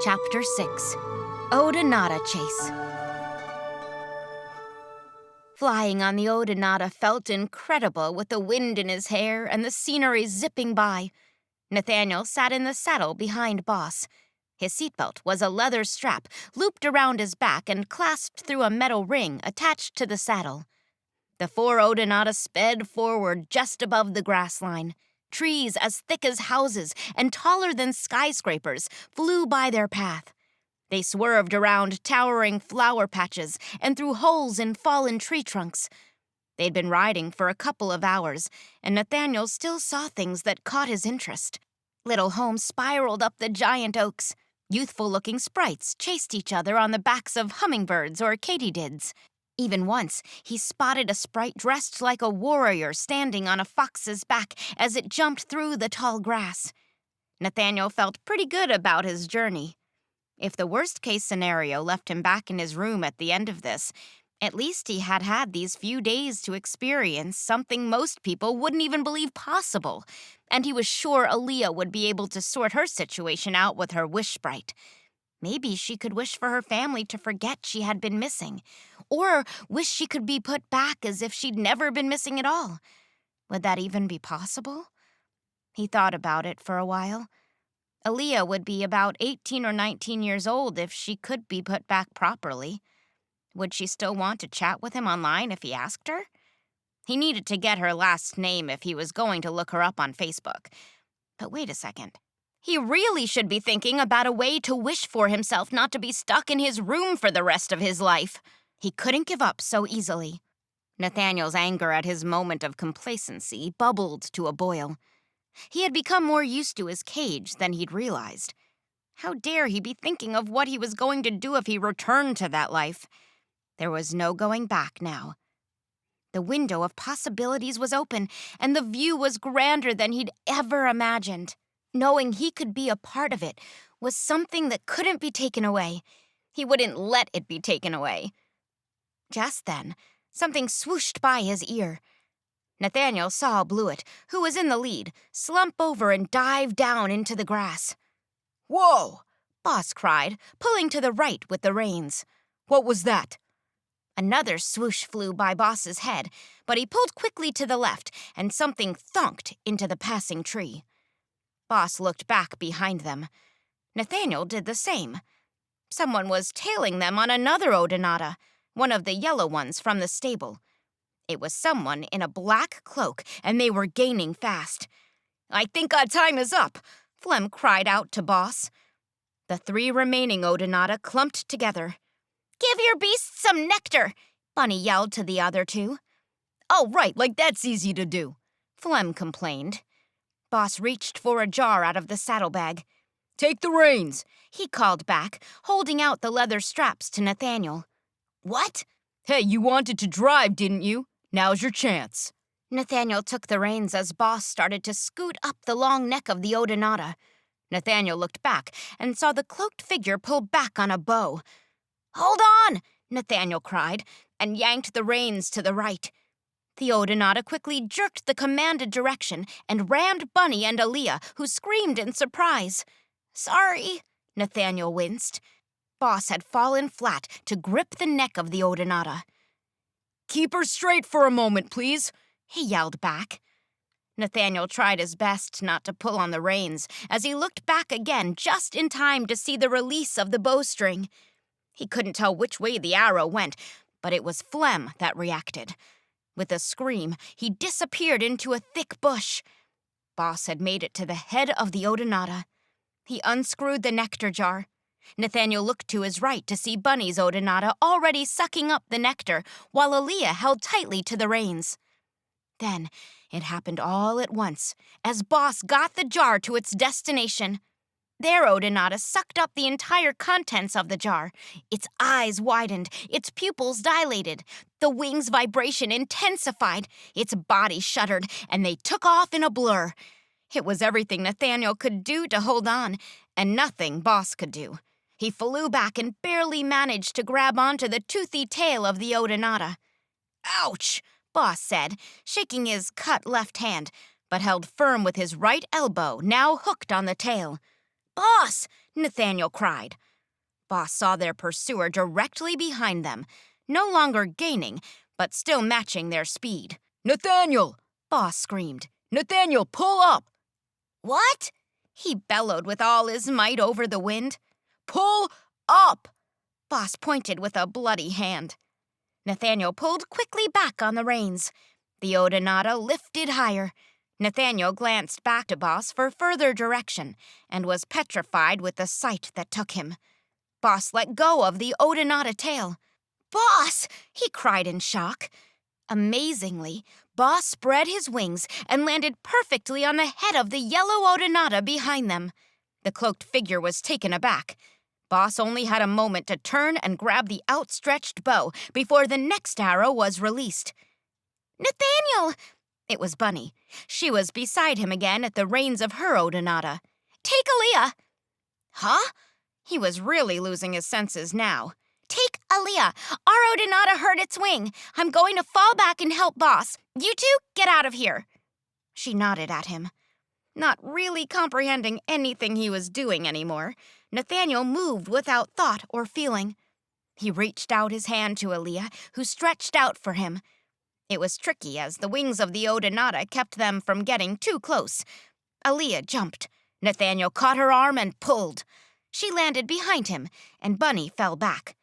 Chapter 6. Odonata Chase. Flying on the Odonata felt incredible with the wind in his hair and the scenery zipping by. Nathaniel sat in the saddle behind Boss. His seatbelt was a leather strap looped around his back and clasped through a metal ring attached to the saddle. The four Odonata sped forward just above the grass line. Trees as thick as houses and taller than skyscrapers flew by their path. They swerved around towering flower patches and through holes in fallen tree trunks. They'd been riding for a couple of hours, and Nathaniel still saw things that caught his interest. Little homes spiraled up the giant oaks. Youthful-looking sprites chased each other on the backs of hummingbirds or katydids. Even once, he spotted a sprite dressed like a warrior standing on a fox's back as it jumped through the tall grass. Nathaniel felt pretty good about his journey. If the worst-case scenario left him back in his room at the end of this, at least he had had these few days to experience something most people wouldn't even believe possible, and he was sure Aliya would be able to sort her situation out with her wish sprite. Maybe she could wish for her family to forget she had been missing, or wish she could be put back as if she'd never been missing at all. Would that even be possible? He thought about it for a while. Aliya would be about 18 or 19 years old if she could be put back properly. Would she still want to chat with him online if he asked her? He needed to get her last name if he was going to look her up on Facebook. But wait a second. He really should be thinking about a way to wish for himself not to be stuck in his room for the rest of his life. He couldn't give up so easily. Nathaniel's anger at his moment of complacency bubbled to a boil. He had become more used to his cage than he'd realized. How dare he be thinking of what he was going to do if he returned to that life? There was no going back now. The window of possibilities was open, and the view was grander than he'd ever imagined. Knowing he could be a part of it was something that couldn't be taken away. He wouldn't let it be taken away. Just then, something swooshed by his ear. Nathaniel saw Blewett, who was in the lead, slump over and dive down into the grass. "Whoa!" Boss cried, pulling to the right with the reins. "What was that?" Another swoosh flew by Boss's head, but he pulled quickly to the left, and something thunked into the passing tree. Boss looked back behind them. Nathaniel did the same. Someone was tailing them on another Odonata, one of the yellow ones from the stable. It was someone in a black cloak, and they were gaining fast. "I think our time is up," Flem cried out to Boss. The three remaining Odonata clumped together. "Give your beasts some nectar," Bunny yelled to the other two. "Oh, right, like that's easy to do," Flem complained. Boss reached for a jar out of the saddlebag. "Take the reins," he called back, holding out the leather straps to Nathaniel. "What?" "Hey, you wanted to drive, didn't you? Now's your chance." Nathaniel took the reins as Boss started to scoot up the long neck of the Odonata. Nathaniel looked back and saw the cloaked figure pull back on a bow. "Hold on!" Nathaniel cried, and yanked the reins to the right. The Odonata quickly jerked the commanded direction and rammed Bunny and Aliya, who screamed in surprise. "Sorry," Nathaniel winced. Boss had fallen flat to grip the neck of the Odonata. "Keep her straight for a moment, please," he yelled back. Nathaniel tried his best not to pull on the reins as he looked back again just in time to see the release of the bowstring. He couldn't tell which way the arrow went, but it was Flem that reacted. With a scream, he disappeared into a thick bush. Boss had made it to the head of the Odonata. He unscrewed the nectar jar. Nathaniel looked to his right to see Bunny's Odonata already sucking up the nectar, while Aliya held tightly to the reins. Then it happened all at once, as Boss got the jar to its destination. Their Odonata sucked up the entire contents of the jar. Its eyes widened, its pupils dilated, the wings' vibration intensified, its body shuddered, and they took off in a blur. It was everything Nathaniel could do to hold on, and nothing Boss could do. He flew back and barely managed to grab onto the toothy tail of the Odonata. "Ouch!" Boss said, shaking his cut left hand, but held firm with his right elbow, now hooked on the tail. Boss! Nathaniel cried. Boss saw their pursuer directly behind them, no longer gaining, but still matching their speed. Nathaniel! Boss screamed. Nathaniel, pull up! What? He bellowed with all his might over the wind. Pull up! Boss pointed with a bloody hand. Nathaniel pulled quickly back on the reins. The Odonata lifted higher. Nathaniel glanced back to Boss for further direction and was petrified with the sight that took him. Boss let go of the Odonata tail. Boss! He cried in shock. Amazingly, Boss spread his wings and landed perfectly on the head of the yellow Odonata behind them. The cloaked figure was taken aback. Boss only had a moment to turn and grab the outstretched bow before the next arrow was released. Nathaniel! It was Bunny. She was beside him again at the reins of her Odonata. Take Aliya! Huh? He was really losing his senses now. Take Aliya! Our Odonata hurt its wing. I'm going to fall back and help Boss. You two, get out of here. She nodded at him. Not really comprehending anything he was doing anymore, Nathaniel moved without thought or feeling. He reached out his hand to Aliya, who stretched out for him. It was tricky as the wings of the Odonata kept them from getting too close. Aliya jumped. Nathaniel caught her arm and pulled. She landed behind him, and Bunny fell back.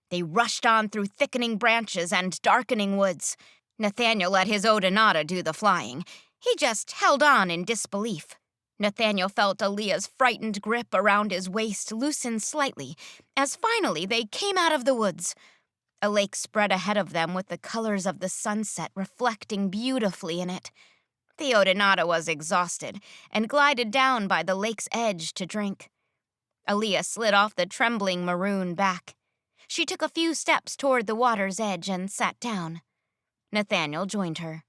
They rushed on through thickening branches and darkening woods. Nathaniel let his Odonata do the flying. He just held on in disbelief. Nathaniel felt Aliya's frightened grip around his waist loosen slightly, as finally they came out of the woods. A lake spread ahead of them with the colors of the sunset reflecting beautifully in it. The Odonata was exhausted and glided down by the lake's edge to drink. Aliya slid off the trembling maroon back. She took a few steps toward the water's edge and sat down. Nathaniel joined her.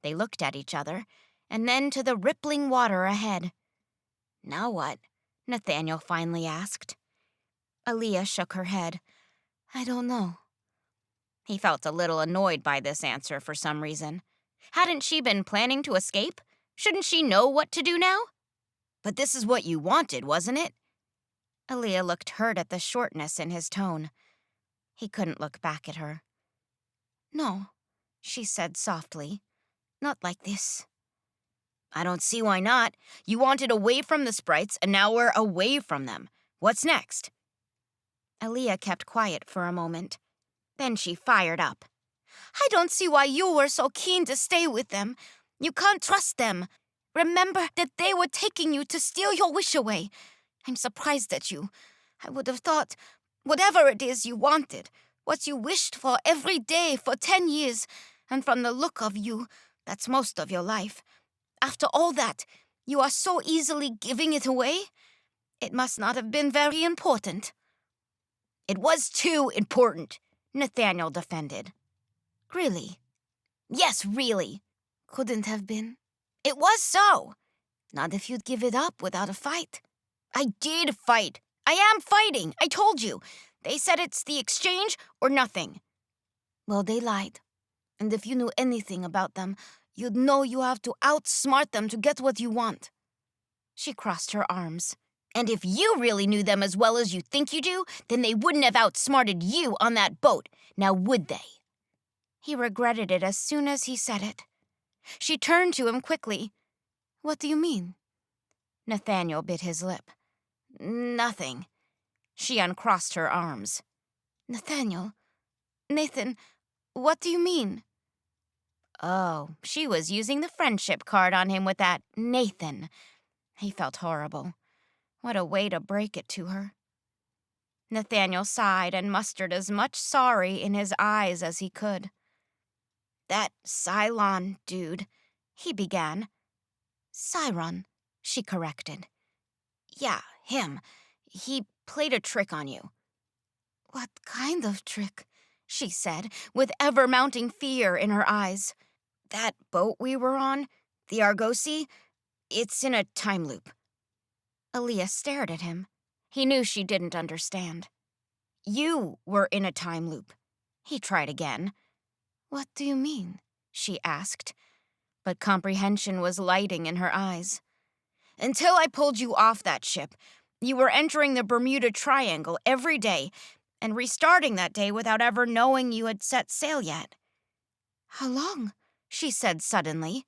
They looked at each other, and then to the rippling water ahead. Now what? Nathaniel finally asked. Aliya shook her head. I don't know. He felt a little annoyed by this answer for some reason. Hadn't she been planning to escape? Shouldn't she know what to do now? But this is what you wanted, wasn't it? Aliya looked hurt at the shortness in his tone. He couldn't look back at her. No, she said softly. Not like this. I don't see why not. You wanted away from the sprites, and now we're away from them. What's next? Aliya kept quiet for a moment. Then she fired up. I don't see why you were so keen to stay with them. You can't trust them. Remember that they were taking you to steal your wish away. I'm surprised at you. I would have thought, whatever it is you wanted, what you wished for every day for 10 years, and from the look of you, that's most of your life. After all that, you are so easily giving it away? It must not have been very important. It was too important, Nathaniel defended. Really? Yes, really. Couldn't have been. It was so. Not if you'd give it up without a fight. I did fight. I am fighting. I told you. They said it's the exchange or nothing. Well, they lied. And if you knew anything about them, you'd know you have to outsmart them to get what you want. She crossed her arms. And if you really knew them as well as you think you do, then they wouldn't have outsmarted you on that boat, now would they? He regretted it as soon as he said it. She turned to him quickly. What do you mean? Nathaniel bit his lip. Nothing. She uncrossed her arms. Nathaniel, Nathan, what do you mean? Oh, she was using the friendship card on him with that Nathan. He felt horrible. What a way to break it to her. Nathaniel sighed and mustered as much sorry in his eyes as he could. That Cylon dude, he began. Cyron, she corrected. Yeah, him. He played a trick on you. What kind of trick? She said, with ever-mounting fear in her eyes. That boat we were on, the Argosy, it's in a time loop. Aliya stared at him. He knew she didn't understand. You were in a time loop. He tried again. What do you mean? She asked, but comprehension was lighting in her eyes. Until I pulled you off that ship, You were entering the Bermuda Triangle every day and restarting that day without ever knowing you had set sail yet. How long? She said suddenly.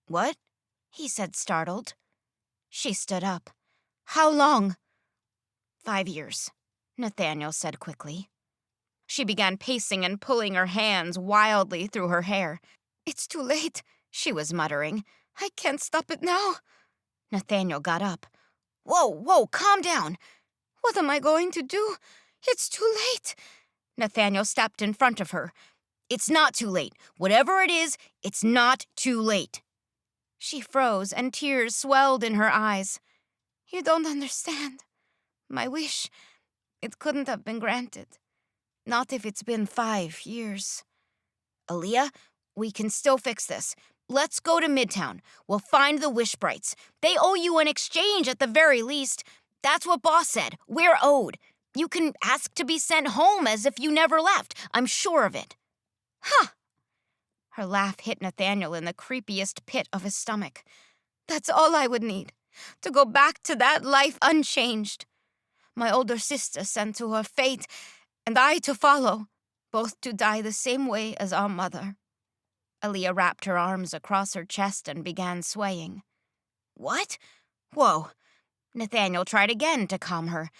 What? He said, startled. She stood up. How long? 5 years, Nathaniel said quickly. She began pacing and pulling her hands wildly through her hair. It's too late, she was muttering. I can't stop it now. Nathaniel got up. Whoa, calm down. What am I going to do? It's too late. Nathaniel stepped in front of her. It's not too late. Whatever it is, it's not too late. She froze and tears swelled in her eyes. You don't understand. My wish, it couldn't have been granted. Not if it's been 5 years. Aliya, we can still fix this. Let's go to Midtown. We'll find the wish sprites. They owe you an exchange at the very least. That's what Boss said. We're owed. You can ask to be sent home as if you never left. I'm sure of it. Huh. Her laugh hit Nathaniel in the creepiest pit of his stomach. That's all I would need. To go back to that life unchanged. My older sister sent to her fate, and I to follow, both to die the same way as our mother. Aliya wrapped her arms across her chest and began swaying. What? Whoa. Nathaniel tried again to calm her.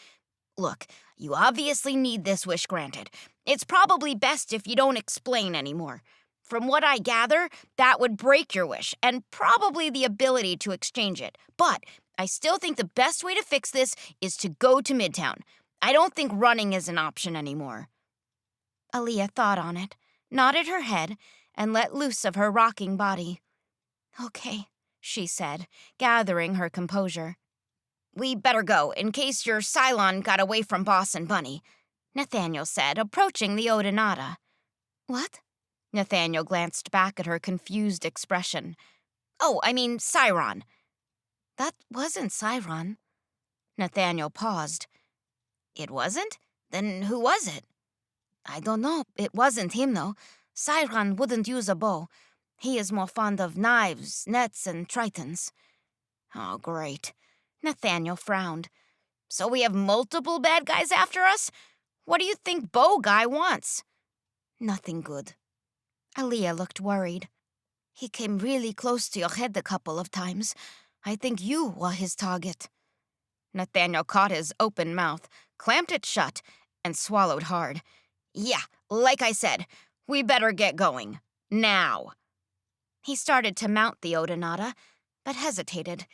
Look, you obviously need this wish granted. It's probably best if you don't explain anymore. From what I gather, that would break your wish, and probably the ability to exchange it. But I still think the best way to fix this is to go to Midtown. I don't think running is an option anymore. Aliya thought on it, nodded her head, and let loose of her rocking body. Okay, she said, gathering her composure. We better go, in case your Cylon got away from Boss and Bunny, Nathaniel said, approaching the Odinata. What? Nathaniel glanced back at her confused expression. Oh, I mean Cyron. That wasn't Cyron. Nathaniel paused. It wasn't? Then who was it? I don't know. It wasn't him, though. Cyron wouldn't use a bow. He is more fond of knives, nets, and tritons. Oh, great. Nathaniel frowned. So we have multiple bad guys after us? What do you think Bow Guy wants? Nothing good. Aliya looked worried. He came really close to your head a couple of times. I think you were his target. Nathaniel caught his open mouth, clamped it shut, and swallowed hard. Yeah, like I said, we better get going. Now. He started to mount the Odinata, but hesitated.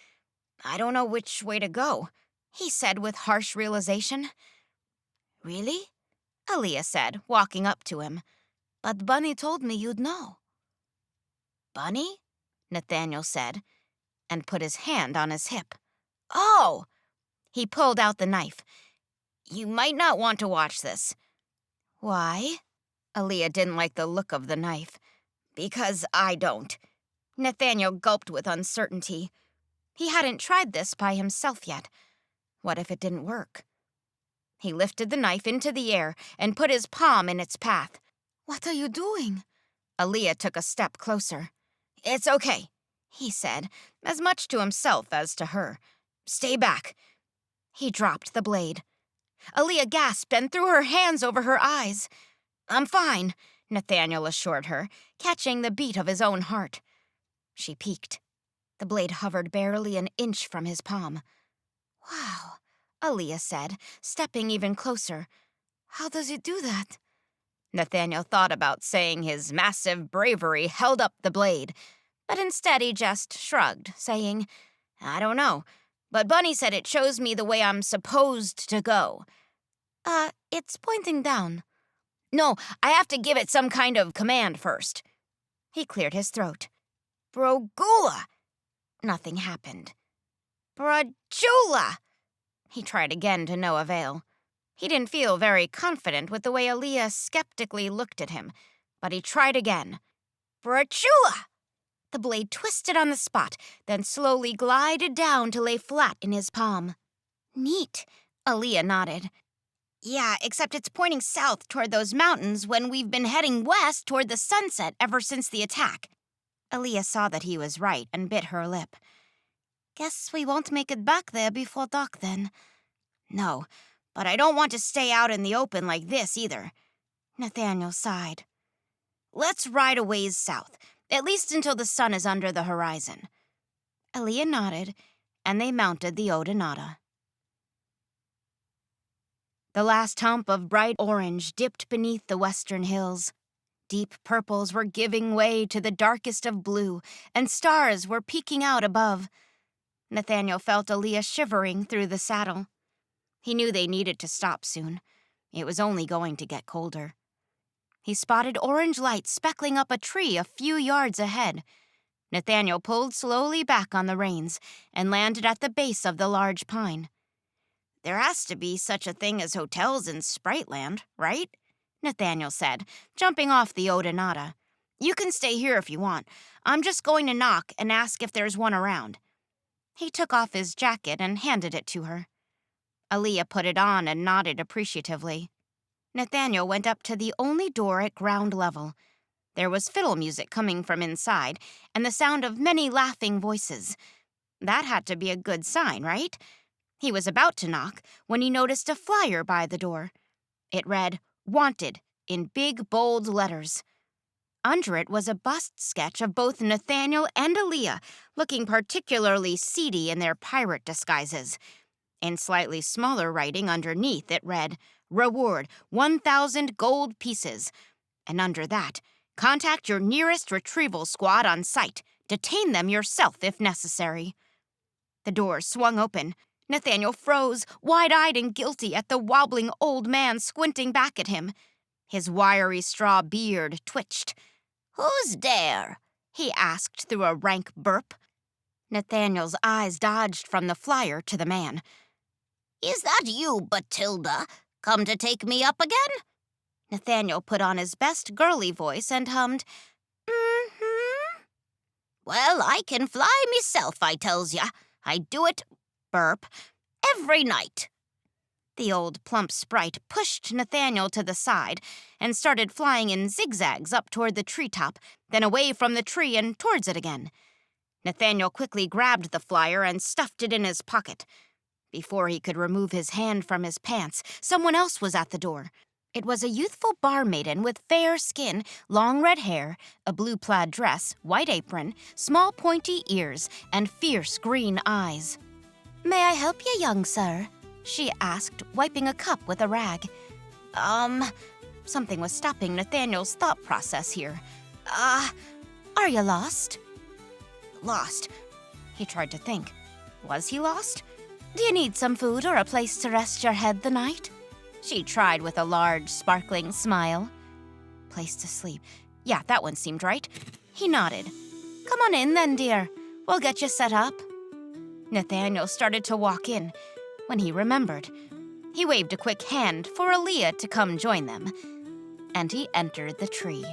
I don't know which way to go, he said with harsh realization. Really? Aliya said, walking up to him. But Bunny told me you'd know. Bunny? Nathaniel said, and put his hand on his hip. Oh! He pulled out the knife. You might not want to watch this. Why? Aliya didn't like the look of the knife. Because I don't. Nathaniel gulped with uncertainty. He hadn't tried this by himself yet. What if it didn't work? He lifted the knife into the air and put his palm in its path. What are you doing? Aliya took a step closer. It's okay, he said, as much to himself as to her. Stay back. He dropped the blade. Aliya gasped and threw her hands over her eyes. I'm fine, Nathaniel assured her, catching the beat of his own heart. She peeked. The blade hovered barely an inch from his palm. Wow, Aliya said, stepping even closer. How does it do that? Nathaniel thought about saying his massive bravery held up the blade, but instead he just shrugged, saying, I don't know, but Bunny said it shows me the way I'm supposed to go. It's pointing down. No, I have to give it some kind of command first. He cleared his throat. Brogula! Nothing happened. Brajula! He tried again to no avail. He didn't feel very confident with the way Aliya skeptically looked at him, but he tried again. Brajula! The blade twisted on the spot, then slowly glided down to lay flat in his palm. Neat, Aliya nodded. Yeah, except it's pointing south toward those mountains when we've been heading west toward the sunset ever since the attack. Aliya saw that he was right and bit her lip. Guess we won't make it back there before dark then. No, but I don't want to stay out in the open like this either. Nathaniel sighed. Let's ride a ways south, at least until the sun is under the horizon. Aliya nodded, and they mounted the Odinata. The last hump of bright orange dipped beneath the western hills. Deep purples were giving way to the darkest of blue, and stars were peeking out above. Nathaniel felt Aliya shivering through the saddle. He knew they needed to stop soon. It was only going to get colder. He spotted orange light speckling up a tree a few yards ahead. Nathaniel pulled slowly back on the reins and landed at the base of the large pine. There has to be such a thing as hotels in Spriteland, right? Nathaniel said, jumping off the Odinata. You can stay here if you want. I'm just going to knock and ask if there's one around. He took off his jacket and handed it to her. Aliya put it on and nodded appreciatively. Nathaniel went up to the only door at ground level. There was fiddle music coming from inside, and the sound of many laughing voices. That had to be a good sign, right? He was about to knock when he noticed a flyer by the door. It read, "Wanted," in big, bold letters. Under it was a bust sketch of both Nathaniel and Aliya, looking particularly seedy in their pirate disguises. In slightly smaller writing underneath, it read, "Reward, 1,000 gold pieces." And under that, "Contact your nearest retrieval squad on site. Detain them yourself if necessary." The door swung open. Nathaniel froze, wide-eyed and guilty at the wobbling old man squinting back at him. His wiry straw beard twitched. "Who's there?" he asked through a rank burp. Nathaniel's eyes dodged from the flyer to the man. "Is that you, Batilda? Come to take me up again?" Nathaniel put on his best girly voice and hummed, "Mm-hmm." "Well, I can fly meself, I tells ya. I do it," burp, "every night." The old plump sprite pushed Nathaniel to the side and started flying in zigzags up toward the treetop, then away from the tree and towards it again. Nathaniel quickly grabbed the flyer and stuffed it in his pocket. Before he could remove his hand from his pants, someone else was at the door. It was a youthful barmaiden with fair skin, long red hair, a blue plaid dress, white apron, small pointy ears, and fierce green eyes. "May I help you, young sir?" she asked, wiping a cup with a rag. Something was stopping Nathaniel's thought process here. Are you lost?" Lost? He tried to think. Was he lost? "Do you need some food or a place to rest your head the night?" She tried with a large, sparkling smile. Place to sleep. Yeah, that one seemed right. He nodded. "Come on in then, dear. We'll get you set up." Nathaniel started to walk in when he remembered. He waved a quick hand for Aliya to come join them, and he entered the tree.